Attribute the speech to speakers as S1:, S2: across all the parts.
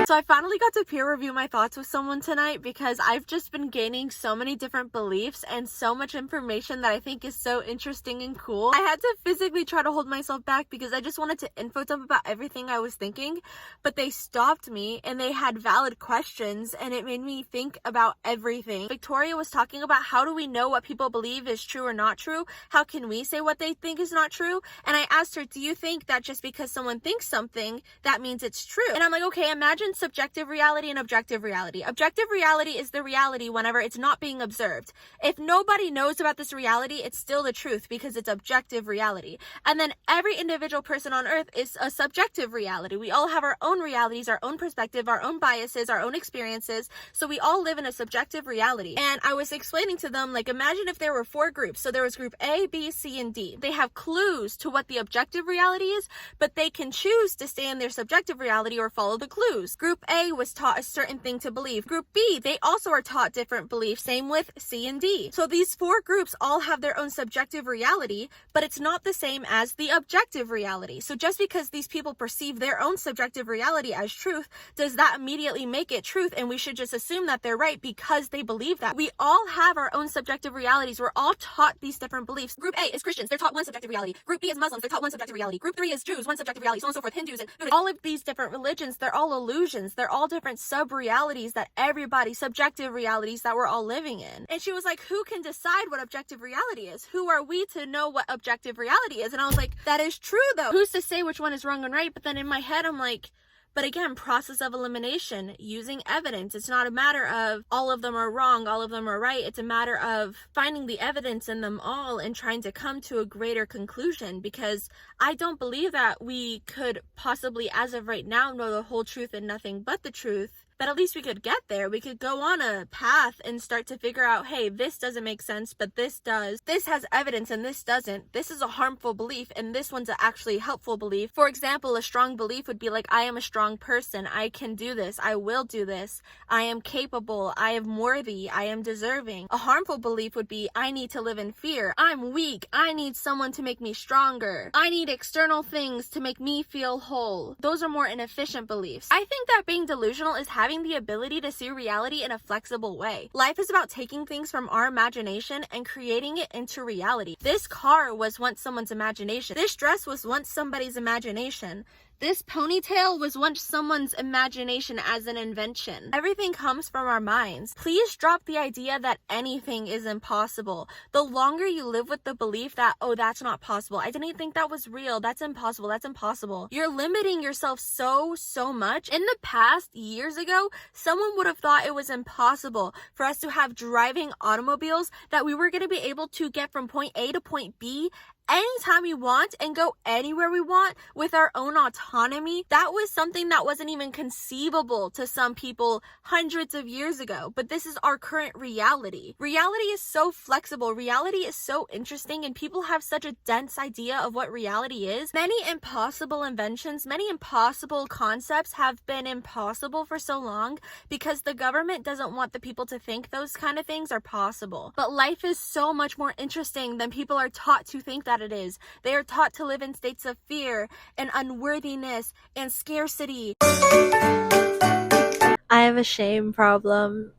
S1: So I finally got to peer review my thoughts with someone tonight because I've just been gaining so many different beliefs and so much information that I think is so interesting and cool. I had to physically try to hold myself back because I just wanted to info dump about everything I was thinking, but they stopped me and they had valid questions and it made me think about everything. Victoria was talking about how do we know what people believe is true or not true? How can we say what they think is not true? And I asked her, do you think that just because someone thinks something, that means it's true? And I'm like, okay, imagine subjective reality and objective reality. Objective reality is the reality whenever it's not being observed. If nobody knows about this reality, it's still the truth because it's objective reality. And then every individual person on earth is a subjective reality. We all have our own realities, our own perspective, our own biases, our own experiences. So we all live in a subjective reality. And I was explaining to them, like, imagine if there were 4 groups. So there was group A, B, C, and D. They have clues to what the objective reality is, but they can choose to stay in their subjective reality or follow the clues. Group A was taught a certain thing to believe. Group B, they also are taught different beliefs. Same with C and D. So these 4 groups all have their own subjective reality, but it's not the same as the objective reality. So just because these people perceive their own subjective reality as truth, does that immediately make it truth? And we should just assume that they're right because they believe that. We all have our own subjective realities. We're all taught these different beliefs. Group A is Christians. They're taught one subjective reality. Group B is Muslims. They're taught one subjective reality. Group 3 is Jews, one subjective reality, so on and so forth. Hindus and Buddhists. All of these different religions, they're all illusions. They're all different sub-realities that everybody, subjective realities that we're all living in. And she was like, who can decide what objective reality is? Who are we to know what objective reality is? And I was like, that is true though. Who's to say which one is wrong and right? But then in my head, I'm like, but again, process of elimination, using evidence. It's not a matter of all of them are wrong, all of them are right. It's a matter of finding the evidence in them all and trying to come to a greater conclusion, because I don't believe that we could possibly, as of right now, know the whole truth and nothing but the truth. But at least we could get there. We could go on a path and start to figure out, hey, this doesn't make sense, but this does. This has evidence and this doesn't. This is a harmful belief and this one's actually a helpful belief. For example, a strong belief would be like, I am a strong person. I can do this. I will do this. I am capable. I am worthy. I am deserving. A harmful belief would be, I need to live in fear. I'm weak. I need someone to make me stronger. I need external things to make me feel whole. Those are more inefficient beliefs. I think that being delusional is having the ability to see reality in a flexible way. Life is about taking things from our imagination and creating it into reality. This car was once someone's imagination. This dress was once somebody's imagination. This ponytail was once someone's imagination as an invention. Everything comes from our minds. Please drop the idea that anything is impossible. The longer you live with the belief that, oh, that's not possible. I didn't think that was real. That's impossible. That's impossible. You're limiting yourself so much. In the past, years ago, someone would have thought it was impossible for us to have driving automobiles, that we were going to be able to get from point A to point B anytime we want and go anywhere we want with our own autonomy. That was something that wasn't even conceivable to some people hundreds of years ago, but this is our current reality. Reality is so flexible. Reality is so interesting, and people have such a dense idea of what reality is. Many impossible inventions, many impossible concepts have been impossible for so long because the government doesn't want the people to think those kind of things are possible. But life is so much more interesting than people are taught to think that it is. They are taught to live in states of fear and unworthiness and scarcity.
S2: I have a shame problem.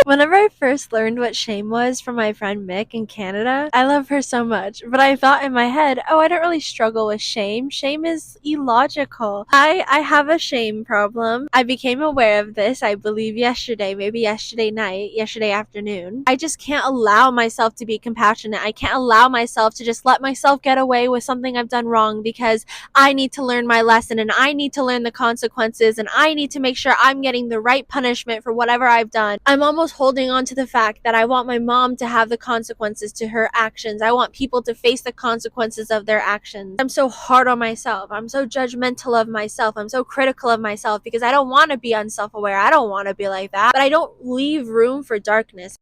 S2: Whenever I first learned what shame was from my friend Mick in Canada, I love her so much, but I thought in my head, oh, I don't really struggle with shame. Shame is illogical. I have a shame problem. I became aware of this, I believe yesterday, maybe yesterday night, yesterday afternoon. I just can't allow myself to be compassionate. I can't allow myself to just let myself get away with something I've done wrong, because I need to learn my lesson and I need to learn the consequences and I need to make sure I'm getting the right punishment for whatever I've done. I'm almost holding on to the fact that I want my mom to have the consequences to her actions. I want people to face the consequences of their actions. I'm so hard on myself. I'm so judgmental of myself. I'm so critical of myself because I don't want to be unself-aware. I don't want to be like that, but I don't leave room for darkness.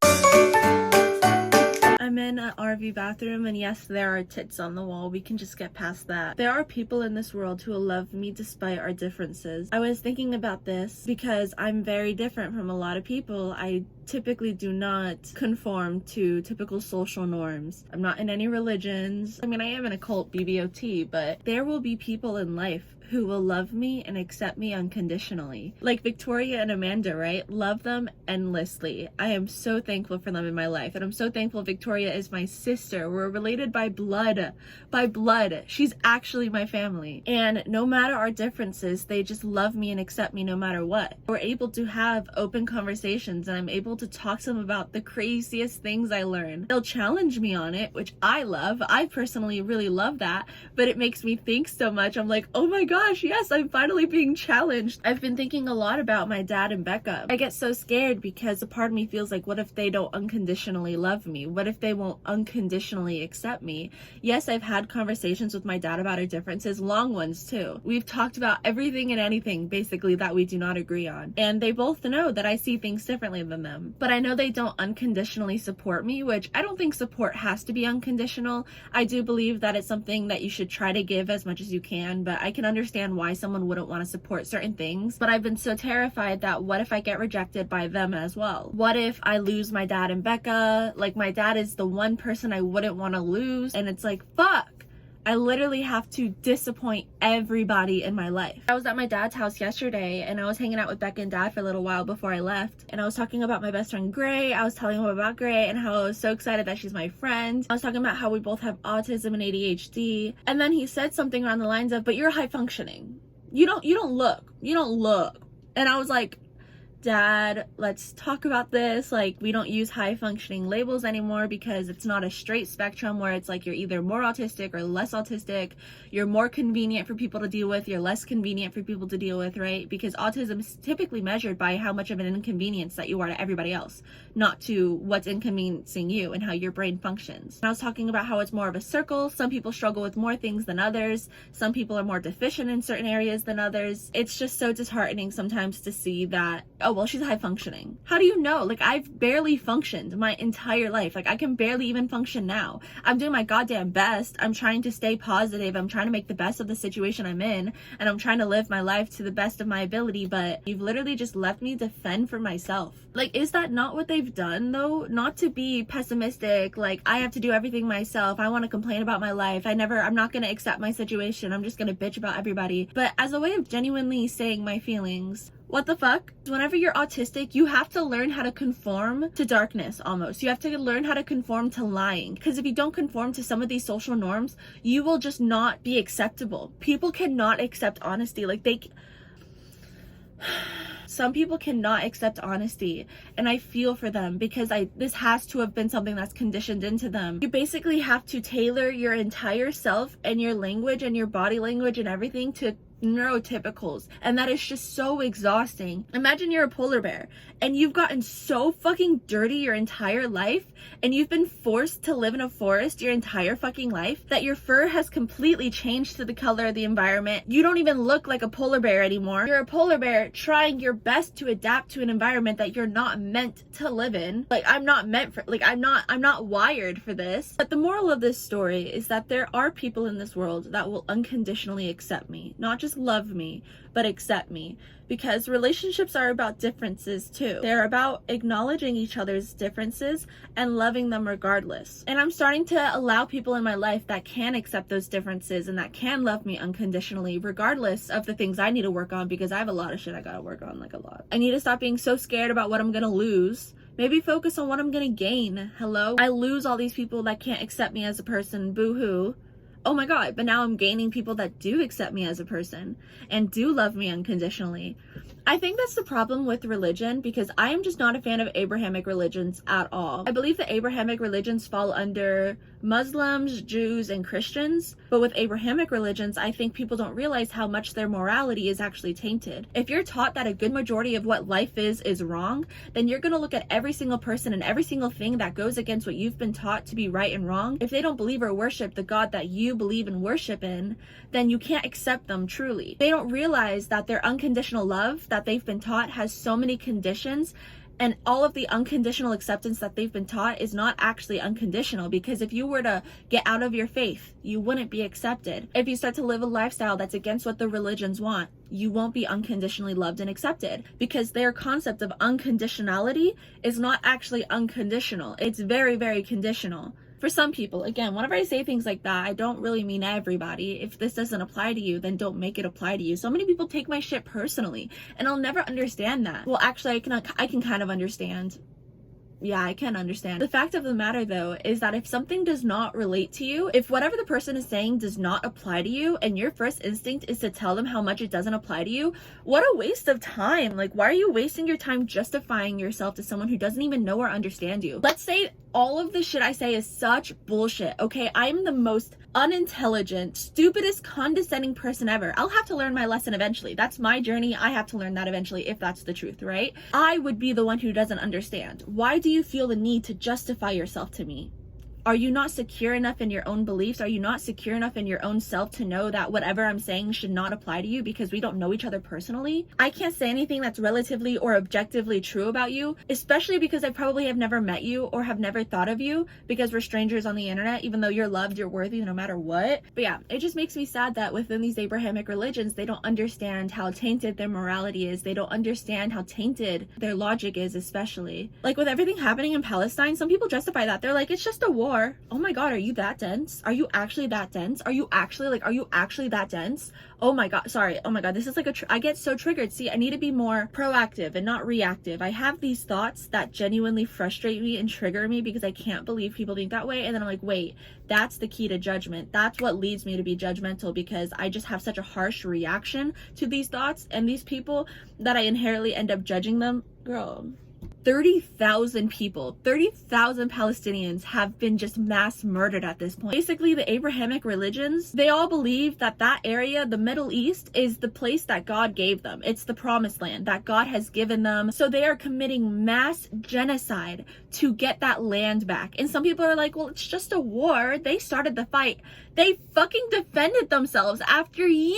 S1: I'm in an RV bathroom, and yes, there are tits on the wall. We can just get past that. There are people in this world who will love me despite our differences. I was thinking about this because I'm very different from a lot of people. I typically do not conform to typical social norms. I'm not in any religions. I mean, I am in a cult, BBOT, but there will be people in life who will love me and accept me unconditionally. Like Victoria and Amanda, right? Love them endlessly. I am so thankful for them in my life, and I'm so thankful Victoria is my sister. We're related by blood. By blood. She's actually my family. And no matter our differences, they just love me and accept me no matter what. We're able to have open conversations, and I'm able to talk to them about the craziest things I learn. They'll challenge me on it, which I love. I personally really love that, but it makes me think so much. I'm like, oh my gosh, yes, I'm finally being challenged. I've been thinking a lot about my dad and Becca. I get so scared because a part of me feels like, what if they don't unconditionally love me? What if they won't unconditionally accept me? Yes, I've had conversations with my dad about our differences, long ones too. We've talked about everything and anything basically that we do not agree on. And they both know that I see things differently than them. But I know they don't unconditionally support me, which I don't think support has to be unconditional. I do believe that it's something that you should try to give as much as you can, but I can understand why someone wouldn't want to support certain things. But I've been so terrified that what if I get rejected by them as well? What if I lose my dad and Becca? Like, my dad is the one person I wouldn't want to lose, and it's like, fuck. I literally have to disappoint everybody in my life. I was at my dad's house yesterday, and I was hanging out with Becca and Dad for a little while before I left, and I was talking about my best friend Gray. I was telling him about Gray and how I was so excited that she's my friend. I was talking about how we both have autism and ADHD, and then he said something around the lines of, but you're high functioning. You don't look. And I was like, Dad, let's talk about this. Like, we don't use high functioning labels anymore because it's not a straight spectrum where it's like you're either more autistic or less autistic. You're more convenient for people to deal with, you're less convenient for people to deal with, right? Because autism is typically measured by how much of an inconvenience that you are to everybody else, not to what's inconveniencing you and how your brain functions. And I was talking about how it's more of a circle. Some people struggle with more things than others. Some people are more deficient in certain areas than others. It's just so disheartening sometimes to see that, oh, well, she's high functioning. How do you know? Like, I've barely functioned my entire life. Like, I can barely even function now. I'm doing my goddamn best. I'm trying to stay positive. I'm trying to make the best of the situation I'm in, and I'm trying to live my life to the best of my ability, but you've literally just left me to fend for myself. Like, is that not what they've done though? Not to be pessimistic, like, I have to do everything myself. I want to complain about my life. I'm not going to accept my situation. I'm just going to bitch about everybody. But as a way of genuinely saying my feelings, what the fuck? Whenever you're autistic, you have to learn how to conform to darkness almost. You have to learn how to conform to lying. Because if you don't conform to some of these social norms, you will just not be acceptable. People cannot accept honesty. Like, some people cannot accept honesty, and I feel for them because this has to have been something that's conditioned into them. You basically have to tailor your entire self and your language and your body language and everything to neurotypicals, and that is just so exhausting. Imagine you're a polar bear and you've gotten so fucking dirty your entire life, and you've been forced to live in a forest your entire fucking life, that your fur has completely changed to the color of the environment. You don't even look like a polar bear anymore. You're a polar bear trying your best to adapt to an environment that you're not meant to live in. Like, I'm not wired for this. But the moral of this story is that there are people in this world that will unconditionally accept me, not just love me, but accept me, because relationships are about differences too. They're about acknowledging each other's differences and loving them regardless. And I'm starting to allow people in my life that can accept those differences and that can love me unconditionally regardless of the things I need to work on, because I have a lot of shit I gotta work on, like a lot. I need to stop being so scared about what I'm gonna lose. Maybe focus on what I'm gonna gain. Hello? I lose all these people that can't accept me as a person. Boo-hoo. Oh my god, but now I'm gaining people that do accept me as a person and do love me unconditionally. I think that's the problem with religion, because I am just not a fan of Abrahamic religions at all. I believe that Abrahamic religions fall under Muslims, Jews, and Christians, but with Abrahamic religions, I think people don't realize how much their morality is actually tainted. If you're taught that a good majority of what life is wrong, then you're gonna look at every single person and every single thing that goes against what you've been taught to be right and wrong. If they don't believe or worship the God that you believe and worship in, then you can't accept them truly. They don't realize that their unconditional love that they've been taught has so many conditions, and all of the unconditional acceptance that they've been taught is not actually unconditional, because if you were to get out of your faith, you wouldn't be accepted. If you start to live a lifestyle that's against what the religions want, you won't be unconditionally loved and accepted, because their concept of unconditionality is not actually unconditional. It's very, very conditional. For some people, again, whenever I say things like that, I don't really mean everybody. If this doesn't apply to you, then don't make it apply to you. So many people take my shit personally, and I'll never understand that. Well, actually, I can kind of understand. Yeah, I can understand. The fact of the matter, though, is that if something does not relate to you, if whatever the person is saying does not apply to you, and your first instinct is to tell them how much it doesn't apply to you, what a waste of time. Like, why are you wasting your time justifying yourself to someone who doesn't even know or understand you? Let's say all of the shit I say is such bullshit, okay? I'm the most unintelligent, stupidest, condescending person ever. I'll have to learn my lesson eventually. That's my journey. I have to learn that eventually, if that's the truth, right? I would be the one who doesn't understand. Why do you feel the need to justify yourself to me? Are you not secure enough in your own beliefs? Are you not secure enough in your own self to know that whatever I'm saying should not apply to you because we don't know each other personally? I can't say anything that's relatively or objectively true about you, especially because I probably have never met you or have never thought of you because we're strangers on the internet, even though you're loved, you're worthy no matter what. But yeah, it just makes me sad that within these Abrahamic religions, they don't understand how tainted their morality is. They don't understand how tainted their logic is, especially. Like with everything happening in Palestine, some people justify that. They're like, it's just a war. Oh my god, are you that dense? Are you actually that dense? Are you actually that dense? Oh my god, sorry. Oh my god, this is like I get so triggered. See, I need to be more proactive and not reactive. I have these thoughts that genuinely frustrate me and trigger me because I can't believe people think that way. And then I'm like, wait, that's the key to judgment. That's what leads me to be judgmental, because I just have such a harsh reaction to these thoughts and these people that I inherently end up judging them. Girl, 30,000 people, 30,000 Palestinians have been just mass murdered at this point. Basically, the Abrahamic religions, they all believe that that area, the Middle East, is the place that God gave them. It's the promised land that God has given them. So they are committing mass genocide to get that land back. And some people are like, well, it's just a war. They started the fight. They fucking defended themselves after years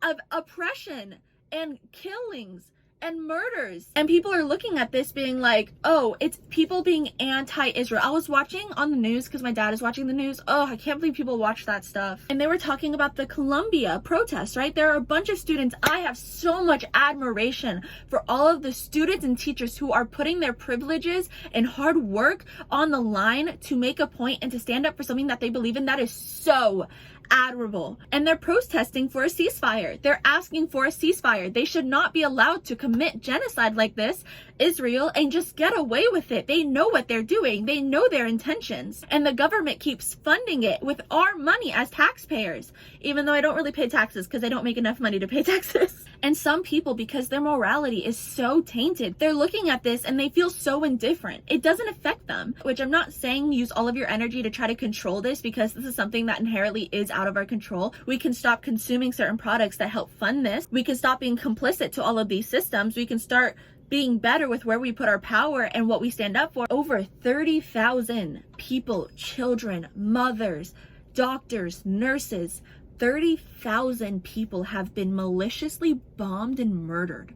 S1: of oppression and killings and murders. And people are looking at this being like, oh, it's people being anti-Israel. I was watching on the news because my dad is watching the news. Oh, I can't believe people watch that stuff. And they were talking about the Columbia protests, right? There are a bunch of students. I have so much admiration for all of the students and teachers who are putting their privileges and hard work on the line to make a point and to stand up for something that they believe in. That is so admirable. And they're protesting for a ceasefire. They're asking for a ceasefire. They should not be allowed to commit genocide like this, Israel, and just get away with it. They know what they're doing. They know their intentions. And the government keeps funding it with our money as taxpayers, even though I don't really pay taxes because I don't make enough money to pay taxes. And some people, because their morality is so tainted, they're looking at this and they feel so indifferent. It doesn't affect them, which I'm not saying use all of your energy to try to control this, because this is something that inherently is out of our control. We can stop consuming certain products that help fund this. We can stop being complicit to all of these systems. We can start being better with where we put our power and what we stand up for. Over 30,000 people, children, mothers, doctors, nurses, 30,000 people have been maliciously bombed and murdered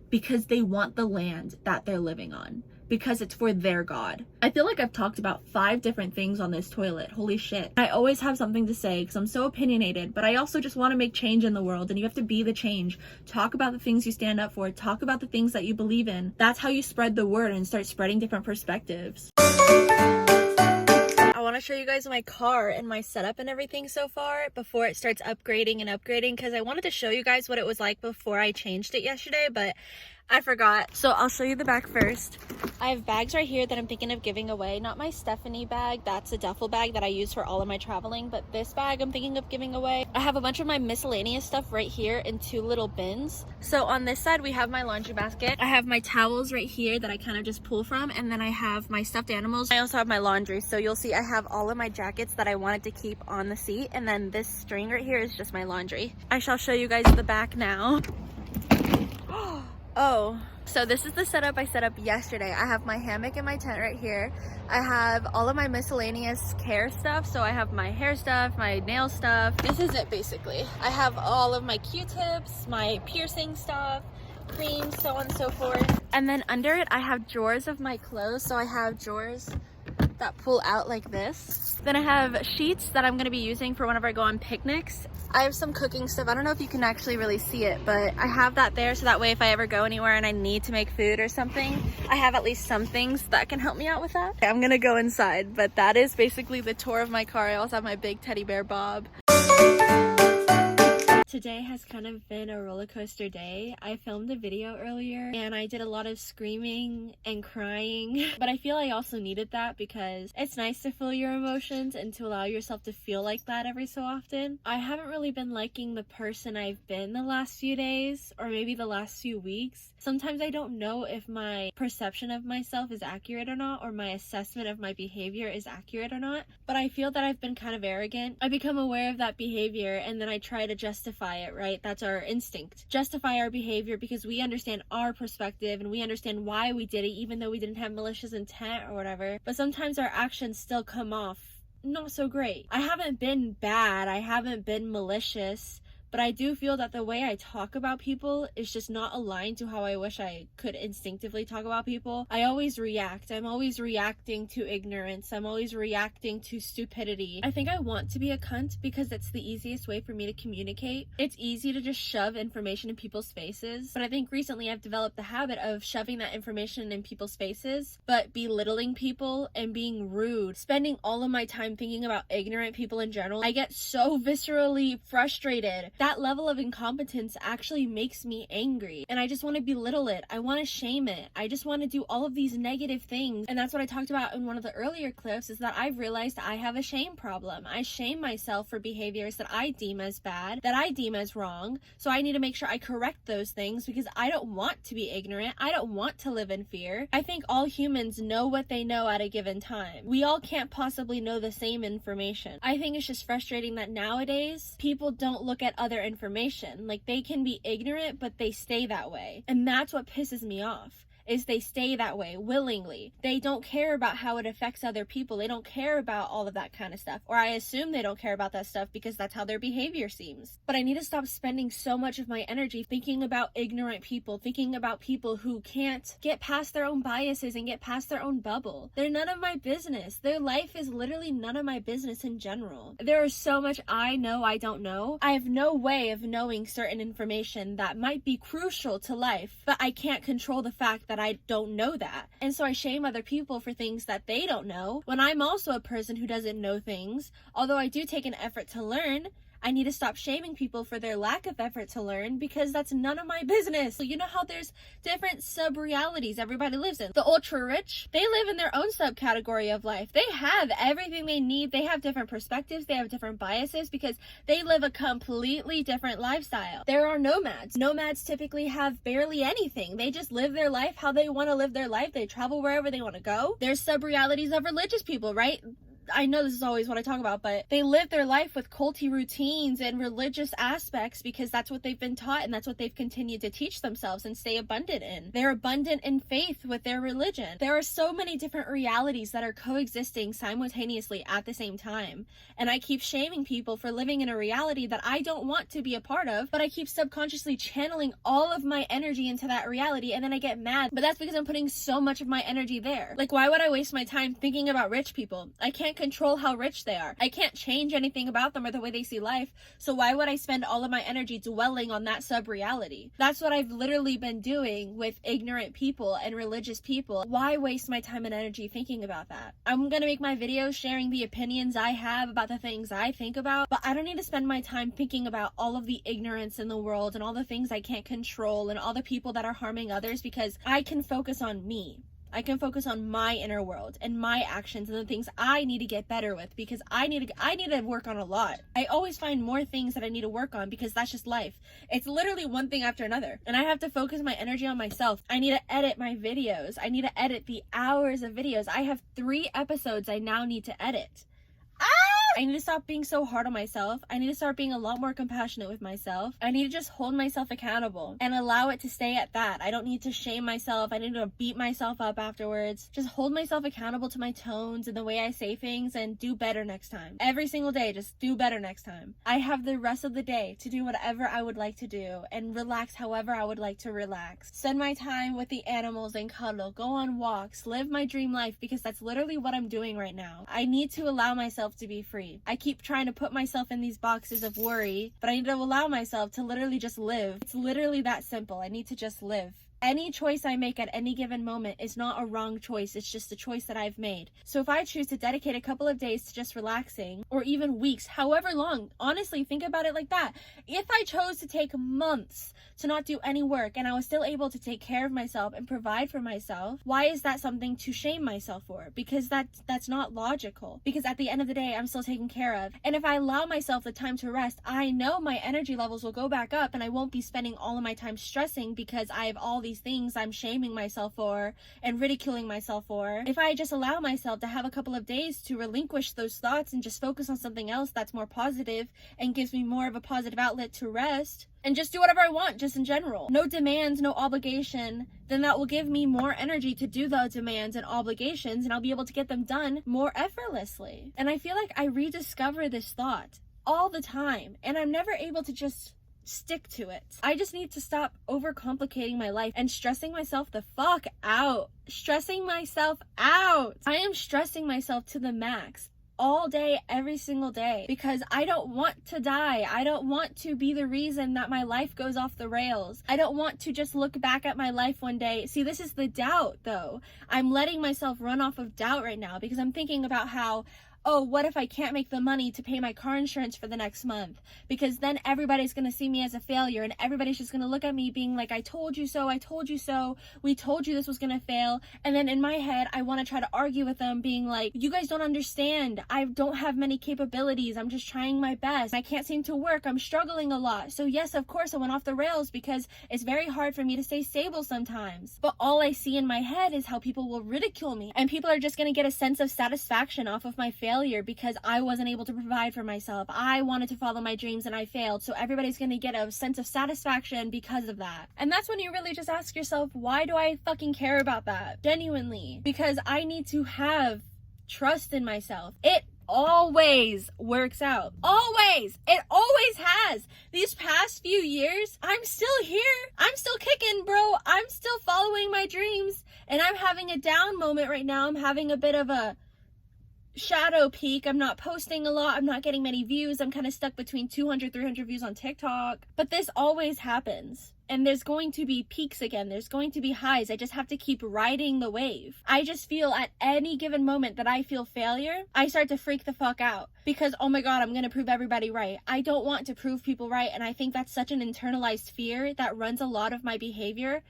S1: because they want the land that they're living on, because it's for their God. I feel like I've talked about 5 different things on this toilet. Holy shit. I always have something to say because I'm so opinionated, but I also just want to make change in the world, and you have to be the change. Talk about the things you stand up for. Talk about the things that you believe in. That's how you spread the word and start spreading different perspectives. I want to show you guys my car and my setup and everything so far before it starts upgrading, because I wanted to show you guys what it was like before I changed it yesterday, but I forgot. So I'll show you the back first. I have bags right here that I'm thinking of giving away. Not my Stephanie bag, that's a duffel bag that I use for all of my traveling, but this bag I'm thinking of giving away. I have a bunch of my miscellaneous stuff right here in 2 little bins. So on this side we have my laundry basket. I have my towels right here that I kind of just pull from, and then I have my stuffed animals. I also have my laundry, so you'll see I have all of my jackets that I wanted to keep on the seat, and then this string right here is just my laundry. I shall show you guys the back now. Oh, so this is the setup I set up yesterday. I have my hammock and my tent right here. I have all of my miscellaneous care stuff. So I have my hair stuff, my nail stuff. This is it basically. I have all of my Q-tips, my piercing stuff, creams, so on and so forth. And then under it, I have drawers of my clothes. So I have drawers that pull out like this. Then I have sheets that I'm gonna be using for whenever I go on picnics. I have some cooking stuff. I don't know if you can actually really see it, but I have that there so that way if I ever go anywhere and I need to make food or something, I have at least some things that can help me out with that. I'm gonna go inside, but that is basically the tour of my car. I also have my big teddy bear Bob. Today has kind of been a roller coaster day. I filmed a video earlier and I did a lot of screaming and crying, but I feel I also needed that because it's nice to feel your emotions and to allow yourself to feel like that every so often. I haven't really been liking the person I've been the last few days or maybe the last few weeks. Sometimes I don't know if my perception of myself is accurate or not, or my assessment of my behavior is accurate or not, but I feel that I've been kind of arrogant. I become aware of that behavior and then I try to justify it, right? That's our instinct. Justify our behavior because we understand our perspective and we understand why we did it even though we didn't have malicious intent or whatever. But sometimes our actions still come off not so great. I haven't been bad, I haven't been malicious, but I do feel that the way I talk about people is just not aligned to how I wish I could instinctively talk about people. I always react. I'm always reacting to ignorance. I'm always reacting to stupidity. I think I want to be a cunt because it's the easiest way for me to communicate. It's easy to just shove information in people's faces, but I think recently I've developed the habit of shoving that information in people's faces, but belittling people and being rude, spending all of my time thinking about ignorant people in general. I get so viscerally frustrated. That level of incompetence actually makes me angry and I just want to belittle it. I want to shame it. I just want to do all of these negative things. And that's what I talked about in one of the earlier clips, is that I've realized I have a shame problem. I shame myself for behaviors that I deem as bad, that I deem as wrong. So I need to make sure I correct those things because I don't want to be ignorant. I don't want to live in fear. I think all humans know what they know at a given time. We all can't possibly know the same information. I think it's just frustrating that nowadays people don't look at other information. Like, they can be ignorant, but they stay that way. And that's what pisses me off, is they stay that way willingly. They don't care about how it affects other people. They don't care about all of that kind of stuff. Or I assume they don't care about that stuff because that's how their behavior seems. But I need to stop spending so much of my energy thinking about ignorant people, thinking about people who can't get past their own biases and get past their own bubble. They're none of my business. Their life is literally none of my business in general. There is so much I know I don't know. I have no way of knowing certain information that might be crucial to life, but I can't control the fact that I don't know that. And so I shame other people for things that they don't know when I'm also a person who doesn't know things. Although I do take an effort to learn, I need to stop shaming people for their lack of effort to learn because that's none of my business. So you know how there's different sub-realities everybody lives in. The ultra-rich, they live in their own subcategory of life. They have everything they need. They have different perspectives. They have different biases because they live a completely different lifestyle. There are nomads. Nomads typically have barely anything. They just live their life how they want to live their life. They travel wherever they want to go. There's sub-realities of religious people, right? I know this is always what I talk about, but they live their life with culty routines and religious aspects because that's what they've been taught and that's what they've continued to teach themselves and stay abundant in. They're abundant in faith with their religion. There are so many different realities that are coexisting simultaneously at the same time. And I keep shaming people for living in a reality that I don't want to be a part of, but I keep subconsciously channeling all of my energy into that reality and then I get mad. But that's because I'm putting so much of my energy there. Like, why would I waste my time thinking about rich people? I can't control how rich they are. I can't change anything about them or the way they see life. So why would I spend all of my energy dwelling on that sub-reality? That's what I've literally been doing with ignorant people and religious people. Why waste my time and energy thinking about that? I'm gonna make my videos sharing the opinions I have about the things I think about, but I don't need to spend my time thinking about all of the ignorance in the world and all the things I can't control and all the people that are harming others because I can focus on me. I can focus on my inner world and my actions and the things I need to get better with because I need to work on a lot. I always find more things that I need to work on because that's just life. It's literally one thing after another. And I have to focus my energy on myself. I need to edit my videos. I need to edit the hours of videos. I have 3 episodes I now need to edit. I need to stop being so hard on myself. I need to start being a lot more compassionate with myself. I need to just hold myself accountable and allow it to stay at that. I don't need to shame myself. I need to beat myself up afterwards. Just hold myself accountable to my tones and the way I say things and do better next time. Every single day, just do better next time. I have the rest of the day to do whatever I would like to do and relax however I would like to relax. Spend my time with the animals and cuddle, go on walks, live my dream life, because that's literally what I'm doing right now. I need to allow myself to be free. I keep trying to put myself in these boxes of worry, but I need to allow myself to literally just live. It's literally that simple. I need to just live. Any choice I make at any given moment is not a wrong choice. It's just a choice that I've made. So if I choose to dedicate a couple of days to just relaxing, or even weeks, however long, honestly, think about it like that. If I chose to take months to not do any work and I was still able to take care of myself and provide for myself, why is that something to shame myself for? Because that's not logical. Because at the end of the day, I'm still taken care of. And if I allow myself the time to rest, I know my energy levels will go back up and I won't be spending all of my time stressing because I have all these things I'm shaming myself for and ridiculing myself for. If I just allow myself to have a couple of days to relinquish those thoughts and just focus on something else that's more positive and gives me more of a positive outlet to rest and just do whatever I want, just in general. No demands, no obligation, then that will give me more energy to do those demands and obligations, and I'll be able to get them done more effortlessly. And I feel like I rediscover this thought all the time, and I'm never able to just stick to it. I just need to stop overcomplicating my life and stressing myself the fuck out. Stressing myself out. I am stressing myself to the max all day, every single day, because I don't want to die. I don't want to be the reason that my life goes off the rails. I don't want to just look back at my life one day. See, this is the doubt though. I'm letting myself run off of doubt right now because I'm thinking about how, oh, what if I can't make the money to pay my car insurance for the next month? Because then everybody's going to see me as a failure and everybody's just going to look at me being like, I told you so, I told you so, we told you this was going to fail. And then in my head, I want to try to argue with them being like, you guys don't understand. I don't have many capabilities. I'm just trying my best. I can't seem to work. I'm struggling a lot. So yes, of course I went off the rails because it's very hard for me to stay stable sometimes. But all I see in my head is how people will ridicule me and people are just going to get a sense of satisfaction off of my failure because I wasn't able to provide for myself. I wanted to follow my dreams and I failed. So everybody's going to get a sense of satisfaction because of that. And that's when you really just ask yourself, why do I fucking care about that? Genuinely. Because I need to have trust in myself. It always works out. Always. It always has. These past few years, I'm still here. I'm still kicking, bro. I'm still following my dreams. And I'm having a down moment right now. I'm having a bit of a shadow peak. I'm not posting a lot. I'm not getting many views. I'm kind of stuck between 200, 300 views on TikTok. But this always happens. And there's going to be peaks again. There's going to be highs. I just have to keep riding the wave. I just feel at any given moment that I feel failure, I start to freak the fuck out. Because, oh my God, I'm going to prove everybody right. I don't want to prove people right. And I think that's such an internalized fear that runs a lot of my behavior.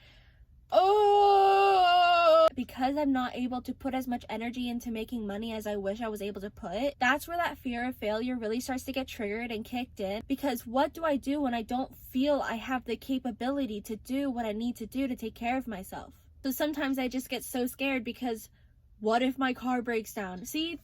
S1: Oh, because I'm not able to put as much energy into making money as I wish I was able to put, that's where that fear of failure really starts to get triggered and kicked in. Because what do I do when I don't feel I have the capability to do what I need to do to take care of myself? So sometimes I just get so scared because what if my car breaks down? See,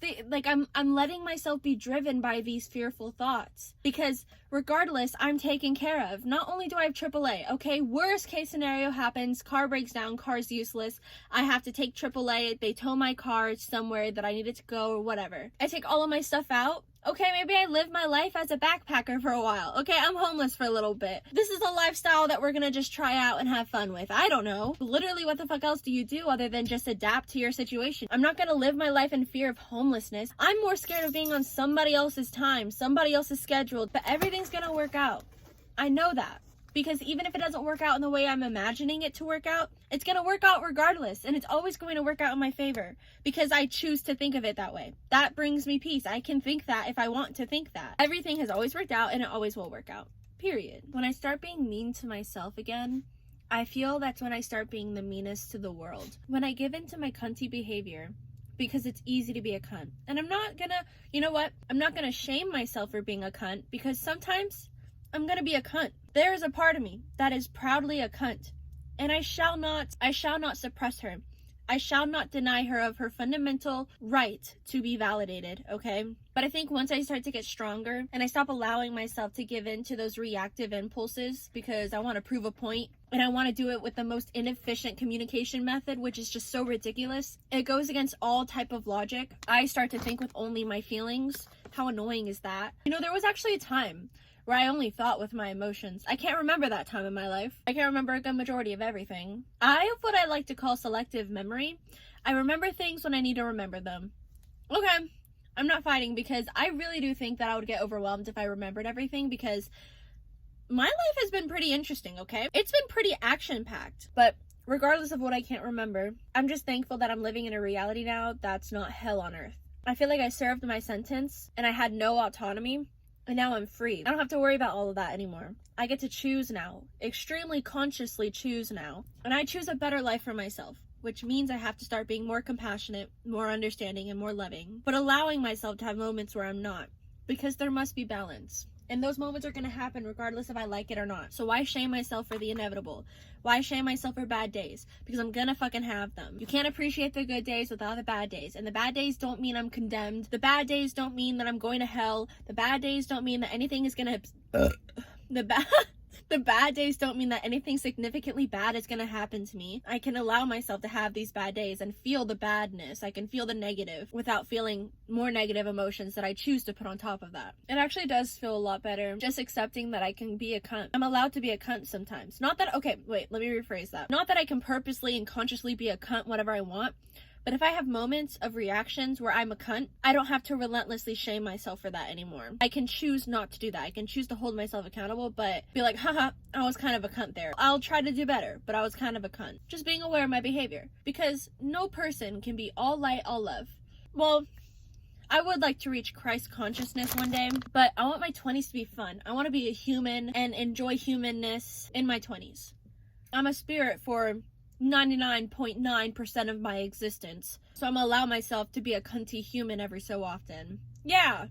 S1: I'm letting myself be driven by these fearful thoughts because regardless, I'm taken care of. Not only do I have AAA, okay, worst case scenario happens, car breaks down, car's useless. I have to take AAA, they tow my car somewhere that I needed to go or whatever. I take all of my stuff out. Okay, maybe I live my life as a backpacker for a while. Okay, I'm homeless for a little bit. This is a lifestyle that we're gonna just try out and have fun with. I don't know. Literally, what the fuck else do you do other than just adapt to your situation? I'm not gonna live my life in fear of homelessness. I'm more scared of being on somebody else's time, somebody else's schedule, but everything's gonna work out. I know that. Because even if it doesn't work out in the way I'm imagining it to work out, it's going to work out regardless. And it's always going to work out in my favor because I choose to think of it that way. That brings me peace. I can think that if I want to think that. Everything has always worked out and it always will work out. Period. When I start being mean to myself again, I feel that's when I start being the meanest to the world. When I give in to my cunty behavior, because it's easy to be a cunt. And I'm not gonna, you know what? I'm not gonna shame myself for being a cunt because sometimes I'm gonna be a cunt. There is a part of me that is proudly a cunt, and I shall not suppress her. I shall not deny her of her fundamental right to be validated, okay? But I think once I start to get stronger and I stop allowing myself to give in to those reactive impulses because I want to prove a point and I want to do it with the most inefficient communication method, which is just so ridiculous. It goes against all type of logic. I start to think with only my feelings. How annoying is that? You know, there was actually a time where I only thought with my emotions. I can't remember that time in my life. I can't remember a good majority of everything. I have what I like to call selective memory. I remember things when I need to remember them. Okay, I'm not fighting because I really do think that I would get overwhelmed if I remembered everything because my life has been pretty interesting, okay? It's been pretty action-packed, but regardless of what I can't remember, I'm just thankful that I'm living in a reality now that's not hell on earth. I feel like I served my sentence and I had no autonomy. And now I'm free. I don't have to worry about all of that anymore. I get to choose now. Extremely consciously choose now. And I choose a better life for myself, which means I have to start being more compassionate, more understanding, and more loving. But allowing myself to have moments where I'm not. Because there must be balance. And those moments are going to happen regardless if I like it or not. So why shame myself for the inevitable? Why shame myself for bad days? Because I'm gonna fucking have them. You can't appreciate the good days without the bad days. And the bad days don't mean I'm condemned. The bad days don't mean that I'm going to hell. The bad days don't mean that anything is gonna... The bad days don't mean that anything significantly bad is going to happen to me. I can allow myself to have these bad days and feel the badness. I can feel the negative without feeling more negative emotions that I choose to put on top of that. It actually does feel a lot better just accepting that I can be a cunt. I'm allowed to be a cunt sometimes. Not that, okay, wait, let me rephrase that. Not that I can purposely and consciously be a cunt whenever I want. But if I have moments of reactions where I'm a cunt, I don't have to relentlessly shame myself for that anymore. I can choose not to do that. I can choose to hold myself accountable, but be like, haha, I was kind of a cunt there. I'll try to do better, but I was kind of a cunt. Just being aware of my behavior. Because no person can be all light, all love. Well, I would like to reach Christ consciousness one day, but I want my 20s to be fun. I want to be a human and enjoy humanness in my 20s. I'm a spirit for 99.9% of my existence. So I'm gonna allow myself to be a cunty human every so often. Yeah.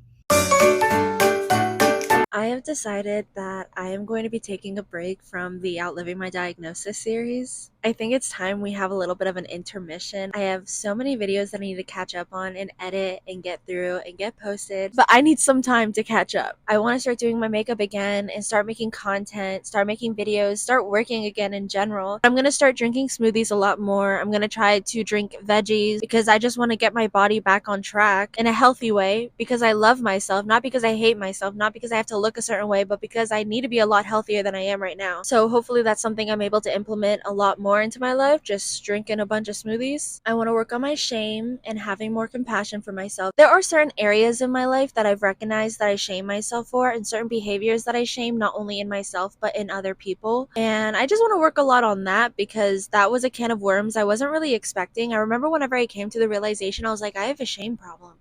S2: I have decided that I am going to be taking a break from the Outliving My Diagnosis series. I think it's time we have a little bit of an intermission. I have so many videos that I need to catch up on and edit and get through and get posted, but I need some time to catch up. I want to start doing my makeup again and start making content, start making videos, start working again in general. I'm going to start drinking smoothies a lot more. I'm going to try to drink veggies because I just want to get my body back on track in a healthy way because I love myself, not because I hate myself, not because I have to look a certain way, but because I need to be a lot healthier than I am right now. So hopefully that's something I'm able to implement a lot more into my life, just drinking a bunch of smoothies. I want to work on my shame and having more compassion for myself. There are certain areas in my life that I've recognized that I shame myself for, and certain behaviors that I shame not only in myself but in other people. And I just want to work a lot on that because that was a can of worms I wasn't really expecting. I remember whenever I came to the realization, I was like, I have a shame problem.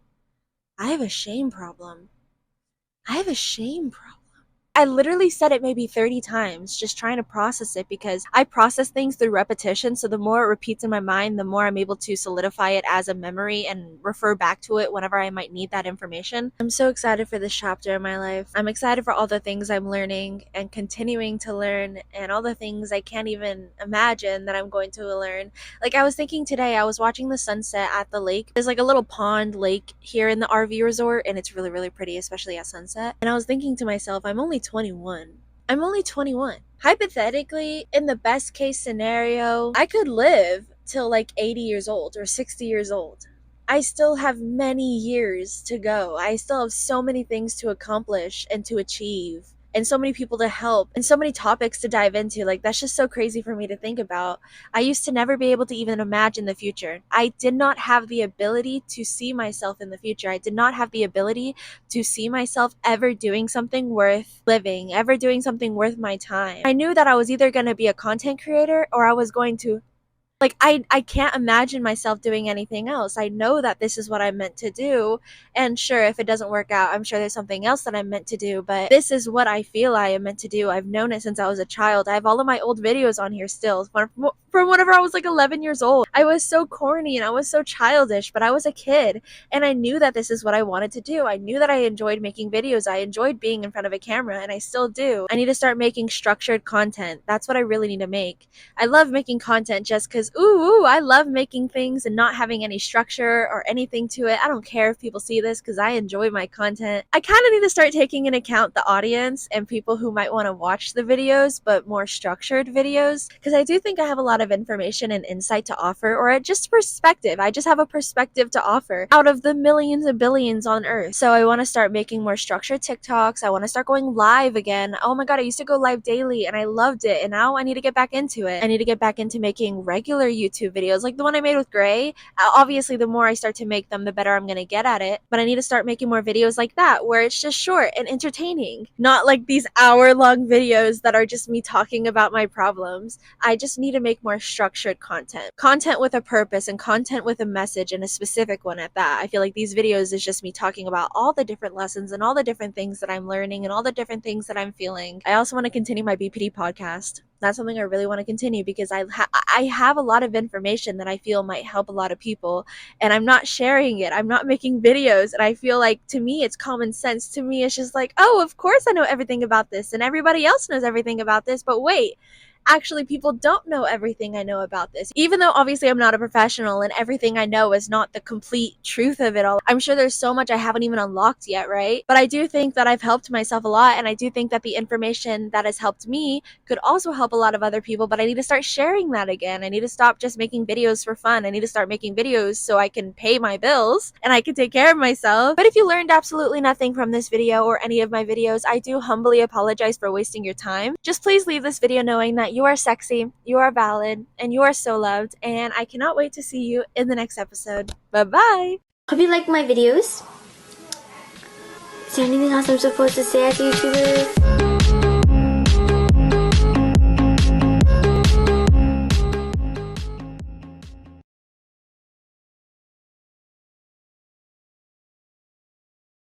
S2: I have a shame problem. I have a shame problem. I literally said it maybe 30 times just trying to process it because I process things through repetition. So the more it repeats in my mind, the more I'm able to solidify it as a memory and refer back to it whenever I might need that information. I'm so excited for this chapter in my life. I'm excited for all the things I'm learning and continuing to learn and all the things I can't even imagine that I'm going to learn. Like I was thinking today, I was watching the sunset at the lake. There's like a little pond lake here in the RV resort and it's really, really pretty, especially at sunset. And I was thinking to myself, I'm only 21. I'm only 21. Hypothetically, in the best case scenario, I could live till like 80 years old or 60 years old. I still have many years to go. I still have so many things to accomplish and to achieve, and so many people to help, and so many topics to dive into. Like, that's just so crazy for me to think about. I used to never be able to even imagine the future. I did not have the ability to see myself in the future. I did not have the ability to see myself ever doing something worth living, ever doing something worth my time. I knew that I was either going to be a content creator or I was going to like I can't imagine myself doing anything else. I know that this is what I'm meant to do, and sure, if it doesn't work out, I'm sure there's something else that I'm meant to do, but this is what I feel I am meant to do. I've known it since I was a child. I have all of my old videos on here still. For from whenever I was like 11 years old. I was so corny and I was so childish, but I was a kid and I knew that this is what I wanted to do. I knew that I enjoyed making videos. I enjoyed being in front of a camera and I still do. I need to start making structured content. That's what I really need to make. I love making content just because, I love making things and not having any structure or anything to it. I don't care if people see this because I enjoy my content. I kind of need to start taking into account the audience and people who might want to watch the videos, but more structured videos, because I do think I have a lot of information and insight to offer, or just perspective. I just have a perspective to offer out of the millions and billions on earth. So I want to start making more structured TikToks. I want to start going live again. Oh my god, I used to go live daily and I loved it, and now I need to get back into it. I need to get back into making regular YouTube videos like the one I made with Gray. Obviously, the more I start to make them, the better I'm going to get at it, but I need to start making more videos like that where it's just short and entertaining, not like these hour-long videos that are just me talking about my problems. I just need to make more structured content with a purpose and content with a message, and a specific one at that. I feel like these videos is just me talking about all the different lessons and all the different things that I'm learning and all the different things that I'm feeling. I also want to continue my BPD podcast. That's something I really want to continue because I have a lot of information that I feel might help a lot of people, and I'm not sharing it. I'm not making videos, and I feel like, to me, it's common sense. To me, it's just like, oh, of course I know everything about this and everybody else knows everything about this, but wait, actually people don't know everything I know about this. Even though obviously I'm not a professional and everything I know is not the complete truth of it all, I'm sure there's so much I haven't even unlocked yet, right? But I do think that I've helped myself a lot, and I do think that the information that has helped me could also help a lot of other people, but I need to start sharing that again. I need to stop just making videos for fun. I need to start making videos so I can pay my bills and I can take care of myself. But if you learned absolutely nothing from this video or any of my videos, I do humbly apologize for wasting your time. Just please leave this video knowing that you are sexy, you are valid, and you are so loved, and I cannot wait to see you in the next episode. Bye-bye!
S3: Hope you liked my videos. Is there anything else I'm supposed to say as a YouTuber?